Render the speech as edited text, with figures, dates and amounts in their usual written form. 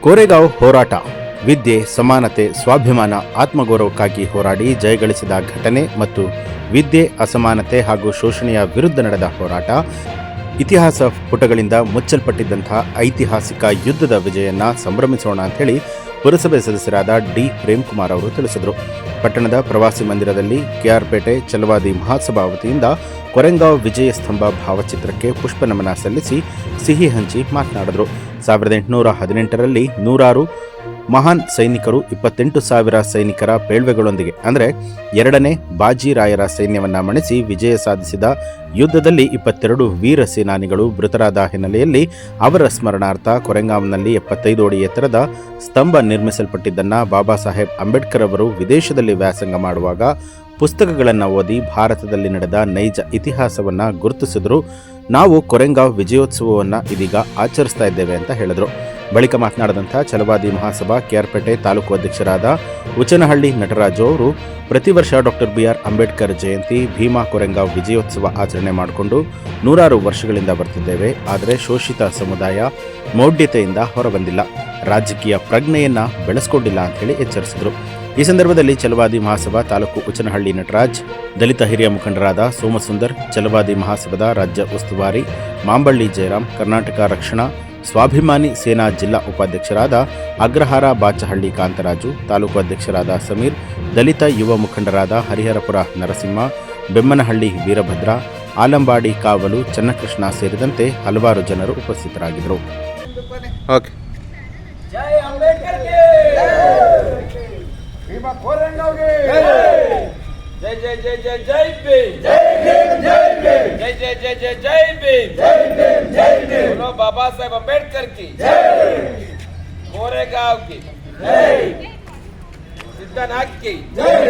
ಕೋರೆಗಾಂವ್ ಹೋರಾಟ ವಿದ್ಯೆ, ಸಮಾನತೆ, ಸ್ವಾಭಿಮಾನ, ಆತ್ಮಗೌರವಕ್ಕಾಗಿ ಹೋರಾಡಿ ಜಯಗಳಿಸಿದ ಘಟನೆ ಮತ್ತು ವಿದ್ಯೆ, ಅಸಮಾನತೆ ಹಾಗೂ ಶೋಷಣೆಯ ವಿರುದ್ಧ ನಡೆದ ಹೋರಾಟ ಇತಿಹಾಸ ಪುಟಗಳಿಂದ ಮುಚ್ಚಲ್ಪಟ್ಟಿದ್ದಂತಹ ಐತಿಹಾಸಿಕ ಯುದ್ಧದ ವಿಜಯನ್ನ ಸಂಭ್ರಮಿಸೋಣ ಅಂತ ಹೇಳಿ ಪುರಸಭೆ ಸದಸ್ಯರಾದ ಡಿ ಪ್ರೇಮ್ಕುಮಾರ್ ಅವರು ತಿಳಿಸಿದರು. ಪಟ್ಟಣದ ಪ್ರವಾಸಿ ಮಂದಿರದಲ್ಲಿ ಕೆಆರ್ಪೇಟೆ ಛಲವಾದಿ ಮಹಾಸಭಾ ವತಿಯಿಂದ ಕೊರೆಂಗಾಂವ್ ವಿಜಯ ಸ್ತಂಭ ಭಾವಚಿತ್ರಕ್ಕೆ ಪುಷ್ಪ ನಮನ ಸಲ್ಲಿಸಿ ಸಿಹಿ ಹಂಚಿ ಮಾತನಾಡಿದರು. 1818ರಲ್ಲಿ ನೂರಾರು ಮಹಾನ್ ಸೈನಿಕರು 28,000 ಸೈನಿಕರ ಪೇಳ್ವೆಗಳೊಂದಿಗೆ ಅಂದರೆ ಎರಡನೇ ಬಾಜಿರಾಯರ ಸೈನ್ಯವನ್ನು ಮಣಿಸಿ ವಿಜಯ ಸಾಧಿಸಿದ ಯುದ್ಧದಲ್ಲಿ 22 ವೀರ ಸೇನಾನಿಗಳು ಮೃತರಾದ ಹಿನ್ನೆಲೆಯಲ್ಲಿ ಅವರ ಸ್ಮರಣಾರ್ಥ ಕೊರೆಂಗಾಂವ್ನಲ್ಲಿ 75 ಅಡಿ ಎತ್ತರದ ಸ್ತಂಭ ನಿರ್ಮಿಸಲ್ಪಟ್ಟಿದ್ದನ್ನು ಬಾಬಾ ಸಾಹೇಬ್ ಅಂಬೇಡ್ಕರ್ ಅವರು ವಿದೇಶದಲ್ಲಿ ವ್ಯಾಸಂಗ ಮಾಡುವಾಗ ಪುಸ್ತಕಗಳನ್ನು ಓದಿ ಭಾರತದಲ್ಲಿ ನಡೆದ ನೈಜ ಇತಿಹಾಸವನ್ನು ಗುರುತಿಸಿದ್ರು. ನಾವು ಕೊರೆಂಗಾಂವ್ ವಿಜಯೋತ್ಸವವನ್ನು ಇದೀಗ ಆಚರಿಸ್ತಾ ಇದ್ದೇವೆ ಅಂತ ಹೇಳಿದರು. ಬಳಿಕ ಮಾತನಾಡಿದಂಥ ಛಲವಾದಿ ಮಹಾಸಭಾ ಕೆಆರ್ಪೇಟೆ ತಾಲೂಕು ಅಧ್ಯಕ್ಷರಾದ ಉಚನಹಳ್ಳಿ ನಟರಾಜು ಅವರು ಪ್ರತಿ ವರ್ಷ ಡಾಕ್ಟರ್ BR ಅಂಬೇಡ್ಕರ್ ಜಯಂತಿ, ಭೀಮಾ ಕೊರೆಂಗಾಂವ್ ವಿಜಯೋತ್ಸವ ಆಚರಣೆ ಮಾಡಿಕೊಂಡು ನೂರಾರು ವರ್ಷಗಳಿಂದ ಬರ್ತಿದ್ದೇವೆ. ಆದರೆ ಶೋಷಿತ ಸಮುದಾಯ ಮೌಢ್ಯತೆಯಿಂದ ಹೊರಬಂದಿಲ್ಲ, ರಾಜಕೀಯ ಪ್ರಜ್ಞೆಯನ್ನು ಬೆಳೆಸ್ಕೊಂಡಿಲ್ಲ ಅಂತ ಹೇಳಿ ಎಚ್ಚರಿಸಿದರು. ಈ ಸಂದರ್ಭದಲ್ಲಿ ಛಲವಾದಿ ಮಹಾಸಭಾ ತಾಲೂಕು ಉಚನಹಳ್ಳಿ ನಟರಾಜ್, ದಲಿತ ಹಿರಿಯ ಮುಖಂಡರಾದ ಸೋಮಸುಂದರ್, ಛಲವಾದಿ ಮಹಾಸಭಾದ ರಾಜ್ಯ ಉಸ್ತುವಾರಿ ಮಾಂಬಳ್ಳಿ ಜಯರಾಮ್, ಕರ್ನಾಟಕ ರಕ್ಷಣಾ ಸ್ವಾಭಿಮಾನಿ ಸೇನಾ ಜಿಲ್ಲಾ ಉಪಾಧ್ಯಕ್ಷರಾದ ಅಗ್ರಹಾರ ಬಾಚಹಳ್ಳಿ ಕಾಂತರಾಜು, ತಾಲೂಕು ಅಧ್ಯಕ್ಷರಾದ ಸಮೀರ್, ದಲಿತ ಯುವ ಮುಖಂಡರಾದ ಹರಿಹರಪುರ ನರಸಿಂಹ, ಬೆಮ್ಮನಹಳ್ಳಿ ವೀರಭದ್ರ, ಆಲಂಬಾಡಿ ಕಾವಲು ಚನ್ನಕೃಷ್ಣ ಸೇರಿದಂತೆ ಹಲವಾರು ಜನರು ಉಪಸ್ಥಿತರಾಗಿದ್ದರು. जय जय जय जय जय भीम, जय भीम, जय भीम, जय जय जय जय जय भीम, जय भीम, जय भीम, बोलो बाबा साहेब अंबेडकर की जय, कोरेगांव की जय, सिद्धनाथ की जय.